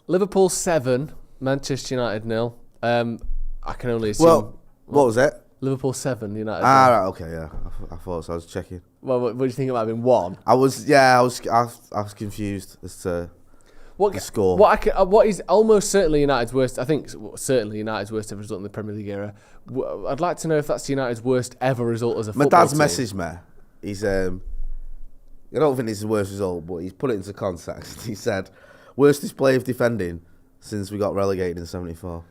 Liverpool 7, Manchester United 0. I can only assume. Well, what was it? Liverpool 7, United 0. Right, okay, yeah. I thought so. I was checking. Well, what do you think it might have been 1? I was confused as to the score. What is almost certainly United's worst, I think certainly United's worst ever result in the Premier League era. I'd like to know if that's United's worst ever result as a football My dad's team. messaged me. He's, I don't think it's his worst result, but he's put it into context. He said, worst display of defending since we got relegated in 74.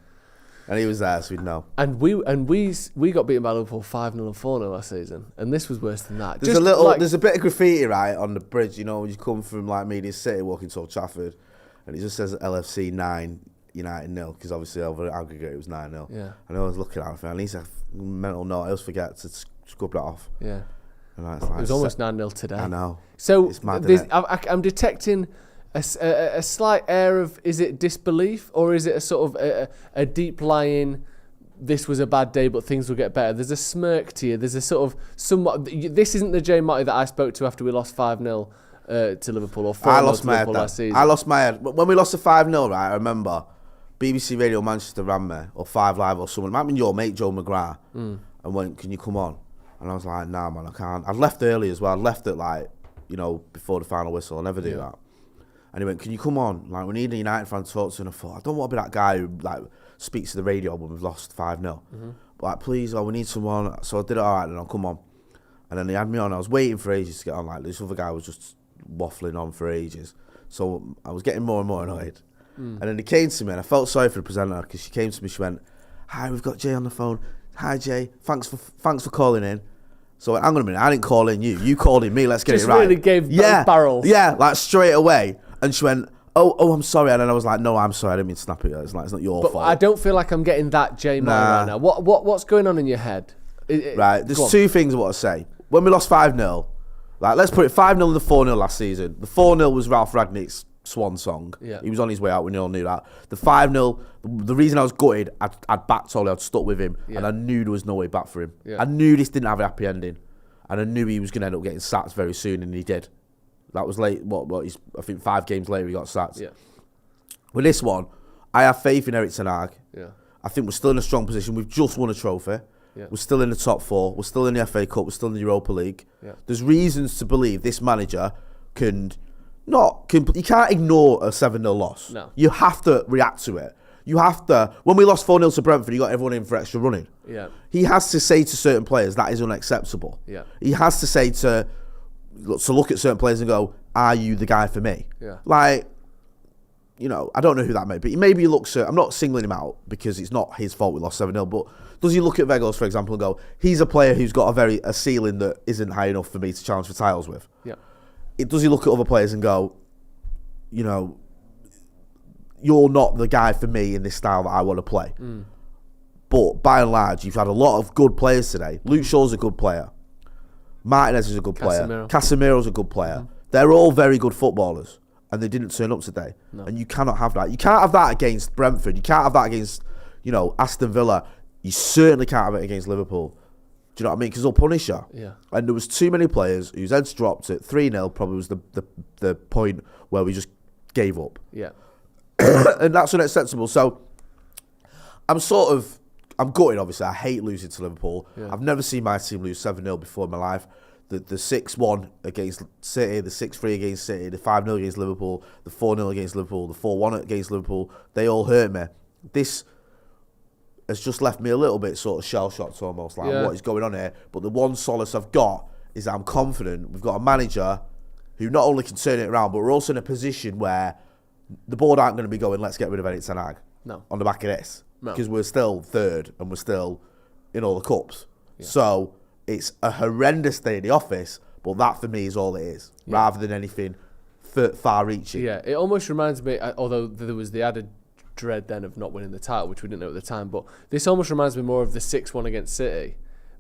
And he was there, so we'd know. And we got beaten by Liverpool 5-0 and 4-0 last season, and this was worse than that. There's a bit of graffiti right on the bridge. You know, when you come from like Media City, walking to Old Trafford, and it just says LFC 9, United 0, because obviously over aggregate it was 9-0. Yeah. And I was looking at it, at least a mental note. I always forget to scrub that off. Yeah. And it was almost 9-0 today. I know. So it's mad, I'm detecting a slight air of, is it disbelief, or is it a sort of a deep lying, this was a bad day but things will get better? There's a smirk to you. There's a sort of somewhat, this isn't the Jay Motti that I spoke to after we lost 5-0 to Liverpool, or 4-0 to Liverpool last season. I lost my head. When we lost the 5-0, right, I remember BBC Radio Manchester ran me, or 5 Live or someone, it might have been your mate Joe McGrath, and went, can you come on? And I was like, nah man, I can't. I'd left early as well. I'd left at before the final whistle. I never do that. And he went, can you come on? Like, we need a United fan to talk to. And I thought, I don't want to be that guy who speaks to the radio when we've lost 5-0. But please, we need someone. So I did it, all right, then I'll come on. And then he had me on. I was waiting for ages to get on. This other guy was just waffling on for ages. So I was getting more and more annoyed. And then he came to me, and I felt sorry for the presenter, because she came to me, she went, hi, we've got Jay on the phone. Hi, Jay. Thanks for calling in. So hang on a minute, I didn't call in you. You called in me. Let's get it right. Just really gave barrels. Yeah, straight away. And she went, oh, I'm sorry. And then I was like, no, I'm sorry. I didn't mean to snap at you. It's not your fault. I don't feel like I'm getting that Jay Motti right now. What's going on in your head? Right, there's 2 things I want to say. When we lost 5-0, let's put it 5-0 and the 4-0 last season. The 4-0 was Ralph Ragnick's swan song. Yeah. He was on his way out, we all knew that. The 5-0, the reason I was gutted, I'd backed Ollie, I'd stuck with him, and I knew there was no way back for him. Yeah. I knew this didn't have a happy ending, and I knew he was going to end up getting sacked very soon, and he did. That was late. I think 5 games later he got sacked. Yeah. With this one, I have faith in Erik ten Hag. Yeah. I think we're still in a strong position. We've just won a trophy. Yeah. We're still in the top 4. We're still in the FA Cup. We're still in the Europa League. Yeah. There's reasons to believe this manager can you can't ignore a 7-0 loss. No. You have to react to it. You have to. When we lost 4-0 to Brentford, he got everyone in for extra running. Yeah. He has to say to certain players that is unacceptable. Yeah. He has to say to look at certain players and go, are you the guy for me? Yeah. I don't know who that may be. Maybe he looks at, I'm not singling him out because it's not his fault we lost 7-0, but does he look at Weghorst, for example, and go, he's a player who's got a ceiling that isn't high enough for me to challenge for titles with? Yeah. Does he look at other players and go, you're not the guy for me in this style that I want to play? But by and large, you've had a lot of good players today. Luke Shaw's a good player. Martinez is a good player. Casemiro's a good player. They're all very good footballers, and they didn't turn up today. No. And you cannot have that. You can't have that against Brentford. You can't have that against, Aston Villa. You certainly can't have it against Liverpool. Do you know what I mean? Because they'll punish you. Yeah. And there was too many players whose heads dropped at 3-0. Probably was the point where we just gave up. Yeah. And that's unacceptable. So I'm gutted, obviously. I hate losing to Liverpool. Yeah. I've never seen my team lose 7-0 before in my life. The 6-1 against City, the 6-3 against City, the 5-0 against Liverpool, the 4-0 against Liverpool, the 4-1 against Liverpool, they all hurt me. This has just left me a little bit sort of shell-shocked almost, what is going on here. But the one solace I've got is that I'm confident we've got a manager who not only can turn it around, but we're also in a position where the board aren't going to be going, let's get rid of Erik ten Hag on the back of this. Because we're still 3rd and we're still in all the cups. Yeah. So it's a horrendous day in the office, but that for me is all it is, rather than anything far-reaching. Yeah, it almost reminds me, although there was the added dread then of not winning the title, which we didn't know at the time, but this almost reminds me more of the 6-1 against City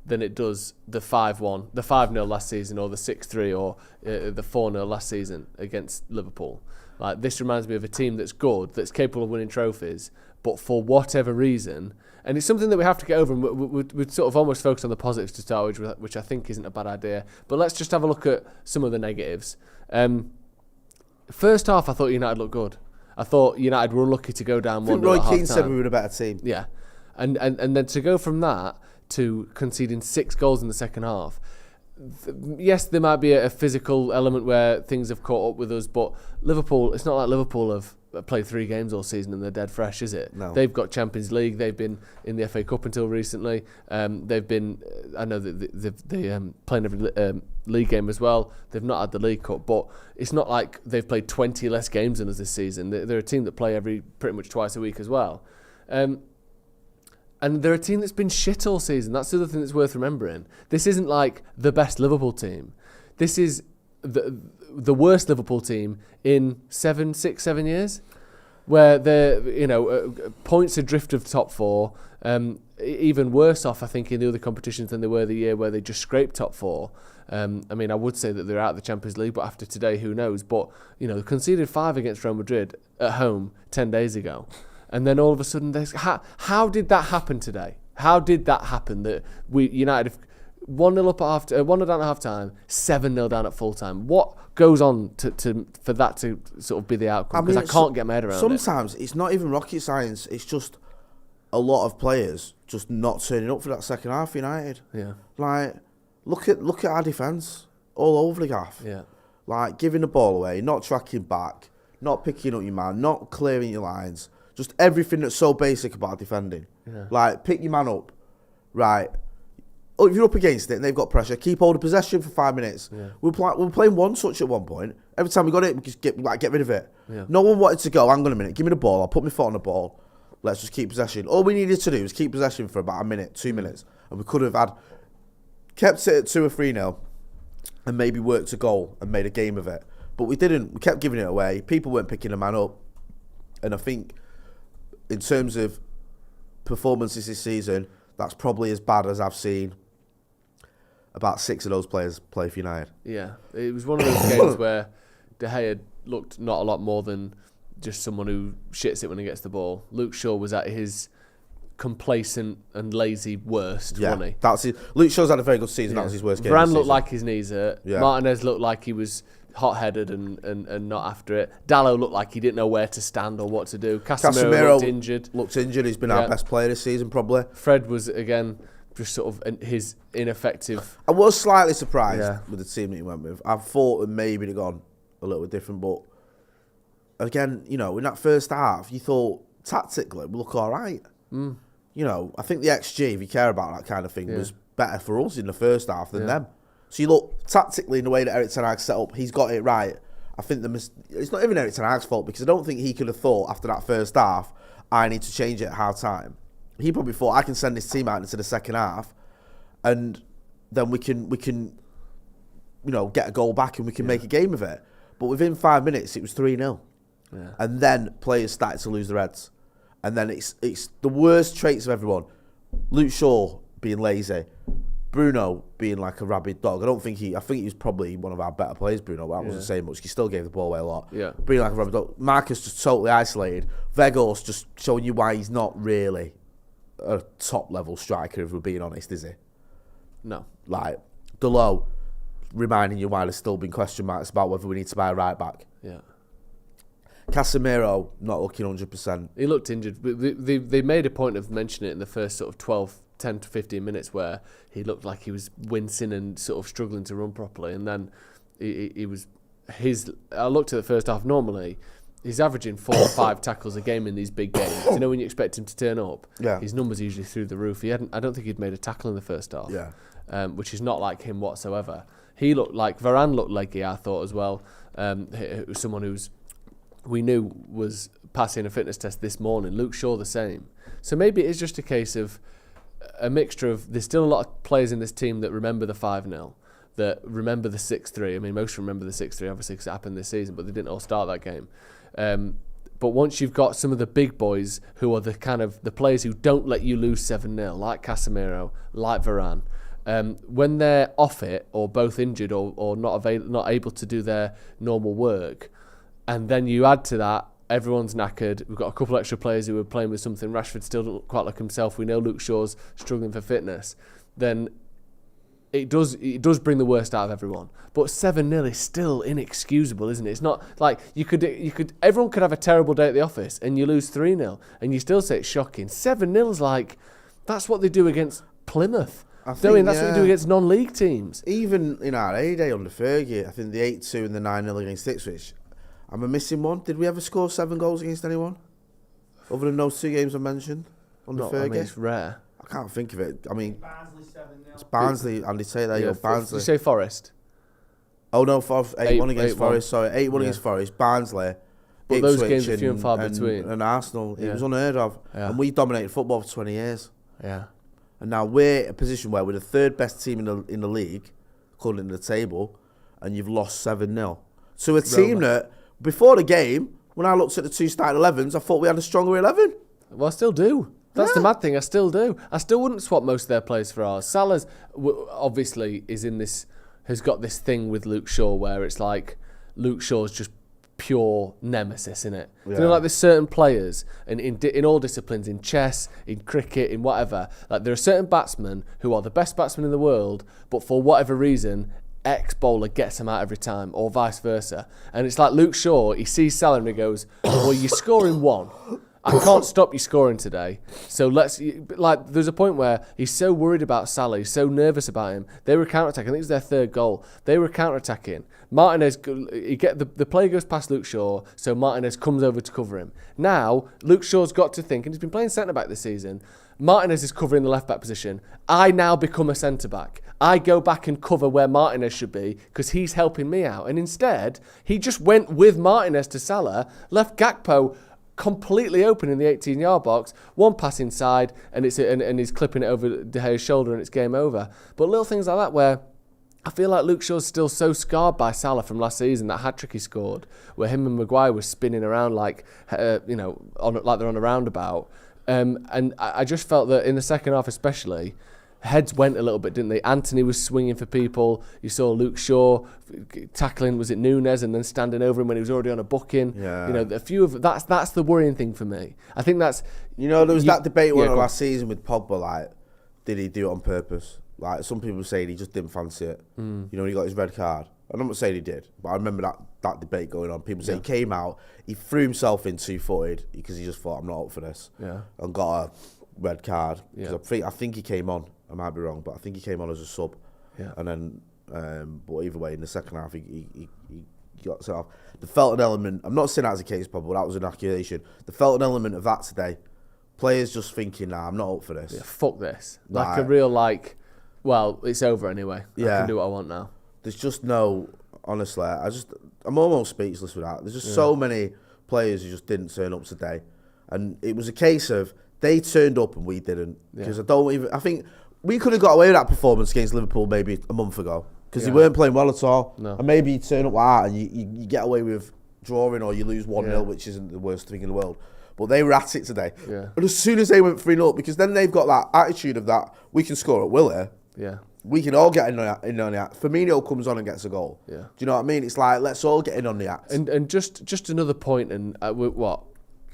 than it does the 5-1, the 5-0 last season, or the 6-3, or the 4-0 last season against Liverpool. This reminds me of a team that's good, that's capable of winning trophies, but for whatever reason, and it's something that we have to get over, and we'd sort of almost focus on the positives to start with, which I think isn't a bad idea. But let's just have a look at some of the negatives. First half, I thought United looked good. I thought United were unlucky to go down 1-0 at Roy half Keane time. said we were a better team. Yeah. And then to go from that to conceding 6 goals in the second half, yes, there might be a physical element where things have caught up with us, but Liverpool, it's not like Liverpool have played 3 games all season and they're dead fresh, is it? No. They've got Champions League, they've been in the FA Cup until recently, they've been, I know that they're playing every league game as well, they've not had the League Cup, but it's not like they've played 20 less games than us this season. They're a team that play pretty much twice a week as well. And they're a team that's been shit all season. That's the other thing that's worth remembering. This isn't like the best Liverpool team. This is the worst Liverpool team in 7 years, where they're points adrift of top 4. Even worse off, I think, in the other competitions than they were the year where they just scraped top 4. I mean, I would say that they're out of the Champions League, but after today, who knows? But they conceded 5 against Real Madrid at home 10 days ago. And then all of a sudden, how did that happen today? How did that happen that United 1-0 up at 1-0 down at half time, 7-0 down at full time? What goes on for that to sort of be the outcome? Because I can't get my head around it. Sometimes it's not even rocket science. It's just a lot of players just not turning up for that second half. United, yeah. Like look at our defence all over the gaff. Yeah, like giving the ball away, not tracking back, not picking up your man, not clearing your lines. Just everything that's so basic about defending. Yeah. Like, pick your man up. Right. Oh, if you're up against it and they've got pressure, keep hold of possession for 5 minutes. Yeah. We were playing one touch at one point. Every time we got it, we just get rid of it. Yeah. No one wanted to go, hang on a minute, give me the ball, I'll put my foot on the ball. Let's just keep possession. All we needed to do was keep possession for about a minute, 2 minutes. And we could have kept it at 2 or 3-0 and maybe worked a goal and made a game of it. But we didn't. We kept giving it away. People weren't picking a man up. And I think, in terms of performances this season, that's probably as bad as I've seen about 6 of those players play for United. Yeah, it was one of those games where De Gea looked not a lot more than just someone who shits it when he gets the ball. Luke Shaw was at his complacent and lazy worst, wasn't he? That's it. Luke Shaw's had a very good season. Yeah. That was his worst game. Varane looked like his knees hurt. Yeah. Martinez looked like he was hot-headed and not after it. Dalot looked like he didn't know where to stand or what to do. Casemiro looked injured. He's been our best player this season, probably. Fred was, again, just sort of his ineffective. I was slightly surprised with the team that he went with. I thought that maybe they'd gone a little bit different, but again, in that first half, you thought tactically we look all right. I think the XG, if you care about that kind of thing, was better for us in the first half than them. So you look tactically in the way that Erik ten Hag set up, he's got it right. I think it's not even Erik ten Hag's fault, because I don't think he could have thought after that first half, I need to change it at half time. He probably thought, I can send this team out into the second half, and then we can get a goal back and we can make a game of it. But within 5 minutes, it was 3-0, and then players started to lose their heads, and then it's the worst traits of everyone. Luke Shaw being lazy. Bruno being like a rabid dog. I think he was probably one of our better players, Bruno, but I wasn't saying much. He still gave the ball away a lot. Yeah. Being like a rabid dog. Marcus just totally isolated. Weghorst just showing you why he's not really a top level striker, if we're being honest, is he? No. Like, Dalot reminding you why there's still been question marks about whether we need to buy a right back. Yeah. Casemiro not looking 100%. He looked injured. They made a point of mentioning it in the first sort of 10 to 15 minutes where he looked like he was wincing and sort of struggling to run properly, and then I looked at the first half. Normally he's averaging 4 or 5 tackles a game in these big games. When you expect him to turn up, his numbers are usually through the roof. I don't think he'd made a tackle in the first half, which is not like him whatsoever. He looked like Varane looked leggy, I thought, as well. It was someone we knew was passing a fitness test this morning. Luke Shaw the same. So maybe it is just a case of a mixture of, there's still a lot of players in this team that remember the 5-0, that remember the 6-3. I mean, most remember the 6-3, obviously, because it happened this season, but they didn't all start that game. But once you've got some of the big boys who are the players who don't let you lose 7-0, like Casemiro, like Varane, when they're off it or both injured or not able to do their normal work, and then you add to that, everyone's knackered. We've got a couple extra players who are playing with something. Rashford still doesn't quite like himself. We know Luke Shaw's struggling for fitness. Then it does bring the worst out of everyone. But 7-0 is still inexcusable, isn't it? It's not like everyone could have a terrible day at the office and you lose 3-0 and you still say it's shocking. 7-0 is like, that's what they do against Plymouth. That's what they do against non-league teams. Even in our A-day under Fergie, I think the 8-2 and the 9-0 against Ipswich, am I missing one? Did we ever score 7 goals against anyone? Other than those 2 games I mentioned under Fergie? I mean, it's rare. I can't think of it. I mean, Barnsley 7-0. It's Barnsley, Andy, say there you go, Barnsley. Did you say Forest? Oh no, 8-1 against Forest, sorry. 8-1 against Forest, Barnsley, but Ipswich, those games are few and far between. And Arsenal, it was unheard of. Yeah. And we dominated football for 20 years. Yeah. And now we're in a position where we're the 3rd best team in the league, according to the table, and you've lost 7-0. So a team that, before the game, when I looked at the 2 starting 11s, I thought we had a stronger 11. Well, I still do. That's the mad thing. I still do. I still wouldn't swap most of their players for ours. Salah's obviously has got this thing with Luke Shaw where it's like Luke Shaw's just pure nemesis, innit? Yeah. You know, like there's certain players in all disciplines, in chess, in cricket, in whatever, like there are certain batsmen who are the best batsmen in the world, but for whatever reason, X bowler gets them out every time, or vice versa. And it's like Luke Shaw, he sees Salah and he goes, well, you're scoring 1. I can't stop you scoring today. So there's a point where he's so worried about Salah, he's so nervous about him. They were counter-attacking. I think it was their 3rd goal. They were counter-attacking. Martinez, the play goes past Luke Shaw, so Martinez comes over to cover him. Now, Luke Shaw's got to think, and he's been playing centre-back this season, Martinez is covering the left-back position. I now become a centre-back. I go back and cover where Martinez should be because he's helping me out. And instead, he just went with Martinez to Salah, left Gakpo completely open in the 18-yard box, 1 pass inside, and he's clipping it over De Gea's shoulder, and it's game over. But little things like that where I feel like Luke Shaw's still so scarred by Salah from last season, that hat-trick he scored, where him and Maguire were spinning around like like they're on a roundabout. And I just felt that in the second half especially, heads went a little bit, didn't they? Anthony was swinging for people. You saw Luke Shaw tackling, was it Nunes, and then standing over him when he was already on a booking. Yeah. You know, a few of that's the worrying thing for me. I think that's there was that debate last season with Pogba, like, did he do it on purpose? Like, some people saying he just didn't fancy it. You know, when he got his red card. I'm not saying he did, but I remember that debate going on. People say he came out, he threw himself in 2-footed because he just thought, I'm not up for this. Yeah. And got a red card. Yeah. I think he came on. I might be wrong, but I think he came on as a sub. Yeah. And then, but either way, in the second half, he got set off. The Felton element, I'm not saying that as a case, but that was an accusation. The Felton element of that today, players just thinking, nah, I'm not up for this. Yeah, fuck this. Like a real, well, it's over anyway. I can do what I want now. There's just no, honestly, I'm almost speechless with that. There's just so many players who just didn't turn up today. And it was a case of, they turned up and we didn't. Because I think we could have got away with that performance against Liverpool maybe a month ago. Because they weren't playing well at all. No. And maybe you turn up like that and you get away with drawing, or you lose 1-0, which isn't the worst thing in the world. But they were at it today. Yeah. And as soon as they went 3-0, because then they've got that attitude of that, we can score at will here. Yeah. We can all get in on the act. Firmino comes on and gets a goal. Yeah. Do you know what I mean? It's like, let's all get in on the act. And just another point, and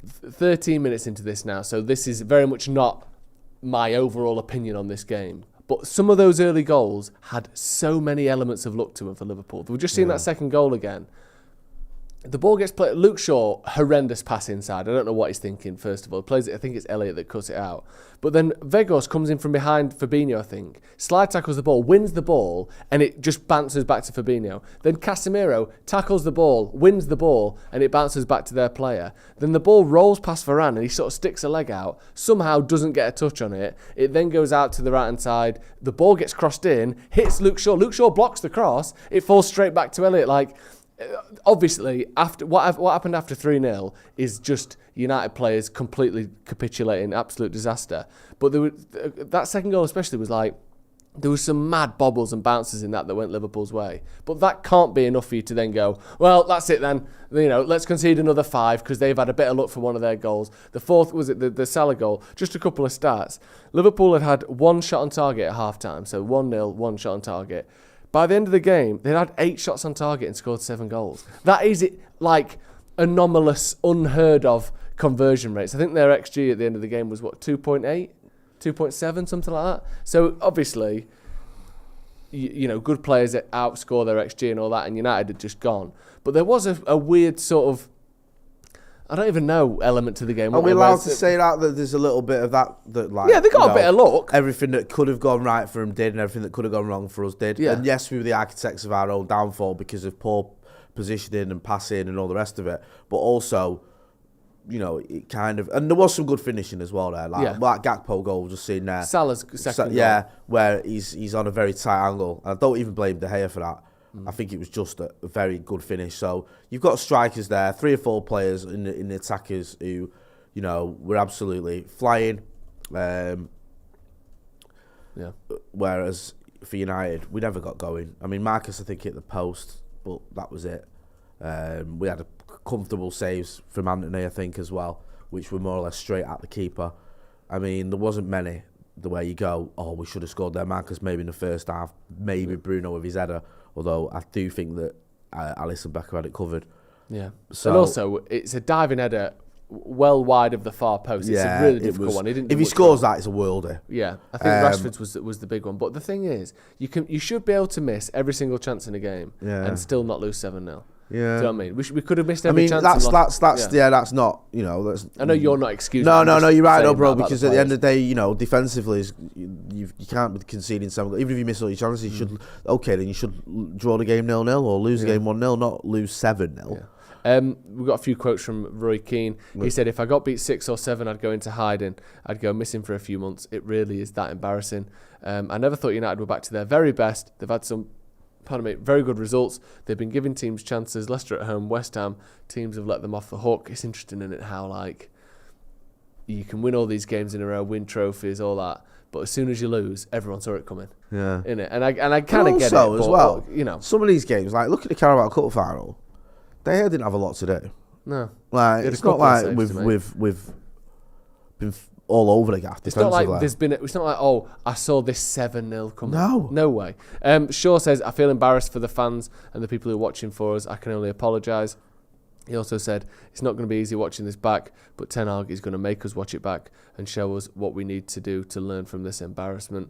13 minutes into this now, so this is very much not my overall opinion on this game. But some of those early goals had so many elements of luck to them for Liverpool. We've just seen that second goal again. The ball gets played. Luke Shaw, horrendous pass inside. I don't know what he's thinking, first of all. He plays it, I think it's Elliott that cuts it out. But then Vegos comes in from behind Fabinho, I think. Slide tackles the ball, wins the ball, and it just bounces back to Fabinho. Then Casemiro tackles the ball, wins the ball, and it bounces back to their player. Then the ball rolls past Varane, and he sort of sticks a leg out, somehow doesn't get a touch on it. It then goes out to the right-hand side. The ball gets crossed in, hits Luke Shaw. Luke Shaw blocks the cross. It falls straight back to Elliott. Like, obviously, after what happened after 3-0 is just United players completely capitulating, absolute disaster. But that second goal especially was like, there was some mad bobbles and bounces in that went Liverpool's way. But that can't be enough for you to then go, well, that's it then. You know, let's concede another 5 because they've had a better look for one of their goals. The fourth, was it the Salah goal? Just a couple of stats. Liverpool had 1 shot on target at half-time, so 1-0, 1 shot on target. By the end of the game, they had 8 shots on target and scored 7 goals. That is like anomalous, unheard of conversion rates. I think their XG at the end of the game was 2.8, 2.7, something like that. So obviously, good players that outscore their XG and all that, and United had just gone. But there was a weird sort of, I don't even know, element to the game. Are we allowed to say that there's a little bit of that like, yeah, they got a bit of luck. Everything that could have gone right for them did, and everything that could have gone wrong for us did. Yeah. And yes, we were the architects of our own downfall because of poor positioning and passing and all the rest of it. But also, it kind of, and there was some good finishing as well there. Like Gakpo goal, just seen there. Salah's second goal. Where he's on a very tight angle. I don't even blame De Gea for that. I think it was just a very good finish. So you've got strikers there, 3 or 4 players in the attackers who, were absolutely flying. Whereas for United, we never got going. I mean, Marcus, I think, hit the post, but that was it. We had a comfortable saves from Anthony, I think, as well, which were more or less straight at the keeper. I mean, there wasn't many the way you go, we should have scored there. Marcus maybe in the first half, maybe Bruno with his header. Although I do think that Alisson Becker had it covered. Yeah. So, and also, it's a diving header well wide of the far post. It's a really difficult one. If he scores that, it's a worlder. Yeah. I think Rashford's was the big one. But the thing is, you should be able to miss every single chance in a game and still not lose 7-0. Yeah. Do you know what I mean? We could have missed every chance. That's not, That's, I know you're not excusing. No, you're right, bro. Because at the end of the day, defensively, you can't be conceding 7. Even if you miss all your chances, you should draw the game 0-0 or lose the game 1-0, not lose 7-0. Yeah. We've got a few quotes from Roy Keane. He said, if I got beat 6 or 7, I'd go into hiding. I'd go missing for a few months. It really is that embarrassing. I never thought United were back to their very best. They've had some very good results. They've been giving teams chances. Leicester at home, West Ham, teams have let them off the hook. It's interesting, isn't it, how you can win all these games in a row, win trophies, all that, but as soon as you lose, everyone saw it coming. Yeah. Innit? And I kind of get it. As well, some of these games, look at the Carabao Cup final. They didn't have a lot to do. No. It's not like we've been all over the gaff. It's not like it's not like, I saw this 7-0 coming. No way. Shaw says, I feel embarrassed for the fans and the people who are watching for us. I can only apologise. He also said, it's not going to be easy watching this back, but Ten Hag is going to make us watch it back and show us what we need to do to learn from this embarrassment.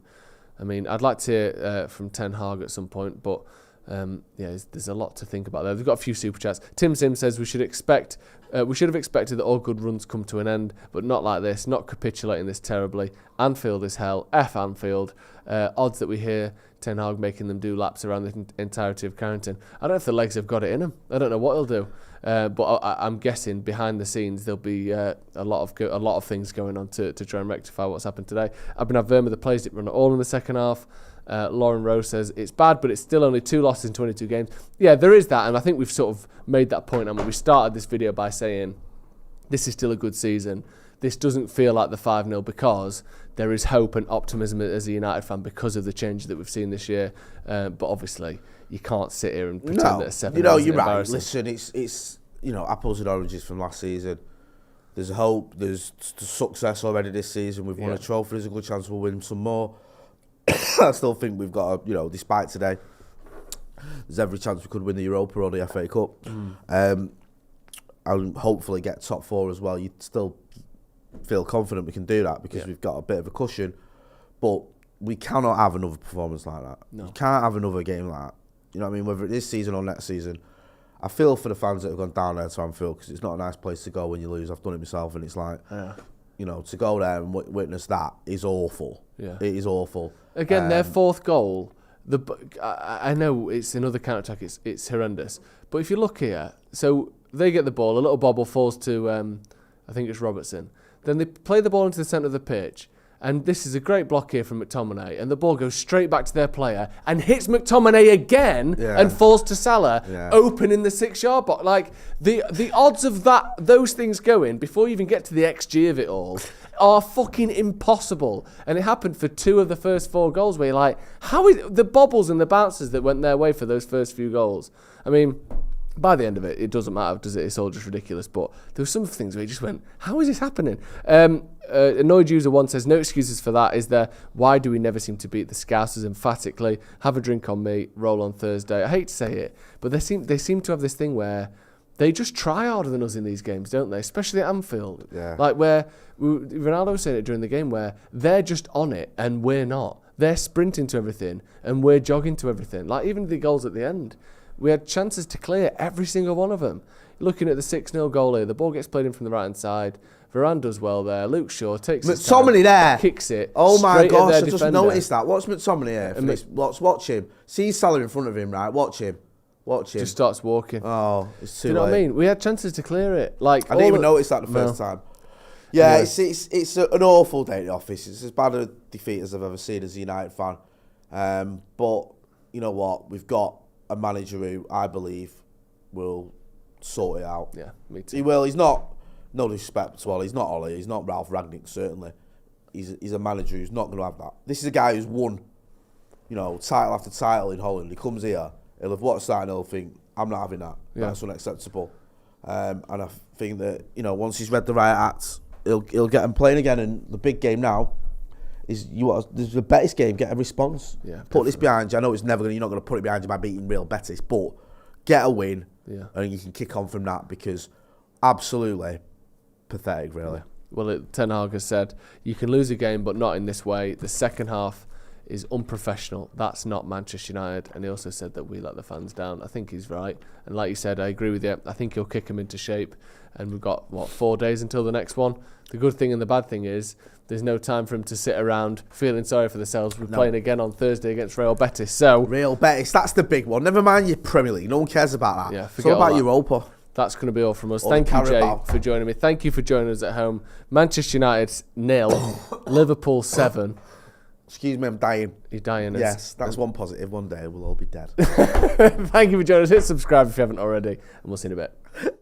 I mean, I'd like to hear from Ten Hag at some point, but there's a lot to think about there. We've got a few super chats. Tim Sim says we should have expected that all good runs come to an end, but not like this, not capitulating this terribly. Anfield is hell. F Anfield. Odds that we hear Ten Hag making them do laps around the entirety of Carrington. I don't know if the legs have got it in them. I don't know what he'll do. But I'm guessing behind the scenes there'll be a lot of things going on to try and rectify what's happened today. Abhinav Verma, the players didn't run at all in the second half. Lauren Rose says it's bad, but it's still only 2 losses in 22 games. Yeah, there is that, and I think we've sort of made that point. And we started this video by saying this is still a good season. This doesn't feel like the 5-0 because there is hope and optimism as a United fan because of the changes that we've seen this year. But obviously, you can't sit here and pretend that 7-0 you're right. Listen, it's apples and oranges from last season. There's hope. There's success already this season. We've won a trophy. There's a good chance we'll win some more. I still think we've got despite today, there's every chance we could win the Europa or the FA Cup. And hopefully get top 4 as well. You'd still feel confident we can do that because we've got a bit of a cushion. But we cannot have another performance like that. No. You can't have another game like that. You know what I mean? Whether it's this season or next season. I feel for the fans that have gone down there to Anfield because it's not a nice place to go when you lose. I've done it myself and it's like, to go there and witness that is awful. Yeah. It is awful. Again, their 4th goal, I know it's another counter-attack, it's horrendous. But if you look here, so they get the ball, a little bobble falls to, I think it's Robertson. Then they play the ball into the centre of the pitch. And this is a great block here from McTominay. And the ball goes straight back to their player and hits McTominay again and falls to Salah, open in the 6-yard box. Like, the odds of those things going, before you even get to the XG of it all, are fucking impossible. And it happened for 2 of the first 4 goals where you're like, how is the bobbles and the bounces that went their way for those first few goals? I mean, by the end of it, it doesn't matter, does it? It's all just ridiculous. But there were some things where you just went, how is this happening? Annoyed User 1 says, no excuses for that, is there? Why do we never seem to beat the Scousers emphatically? Have a drink on me, roll on Thursday. I hate to say it, but they seem to have this thing where they just try harder than us in these games, don't they? Especially at Anfield. Yeah. Like where Ronaldo was saying it during the game where they're just on it and we're not. They're sprinting to everything, and we're jogging to everything. Like, even the goals at the end, we had chances to clear every single one of them. Looking at the 6-0 goal here, the ball gets played in from the right-hand side. Varane does well there. Luke Shaw takes his time, there. kicks it. Oh my gosh, I defender. just noticed that. Watch McTominay here. Watch him. See Salah in front of him, right? Watch him. Just starts walking. Oh, it's too late. Do you know what I mean? We had chances to clear it. Like, I didn't even notice that the first time. Yeah, it's an awful day at the office. It's as bad a defeat as I've ever seen as a United fan. But you know what? We've got a manager who I believe will sort it out. Yeah, me too. He will. He's not. No disrespect to all. He's not Ollie. He's not Ralph Ragnick. Certainly, he's a manager who's not going to have that. This is a guy who's won, title after title in Holland. He comes here. He'll have watched that and he'll think, I'm not having that. Yeah. That's unacceptable. And I think that once he's read the right acts, he'll get him playing again. And the big game now is there's the Betis game. Get a response. Yeah, put this behind you. I know it's never you're not going to put it behind you by beating Real Betis, but get a win. Yeah. And you can kick on from that because absolutely pathetic, really. Yeah. Well, Ten Hag has said you can lose a game, but not in this way. The second half is unprofessional. That's not Manchester United. And he also said that we let the fans down. I think he's right. And like you said, I agree with you. I think he'll kick them into shape. And we've got, 4 days until the next one. The good thing and the bad thing is there's no time for him to sit around feeling sorry for themselves. We're playing again on Thursday against Real Betis. So Real Betis, that's the big one. Never mind your Premier League. No one cares about that. Yeah, it's all about Europa. That's going to be all from us. Thank you, Jay, for joining me. Thank you for joining us at home. Manchester United 0, Liverpool 7. Excuse me, I'm dying. You're dying. Yes, that's one positive. One day we'll all be dead. Thank you for joining us. Hit subscribe if you haven't already, and we'll see you in a bit.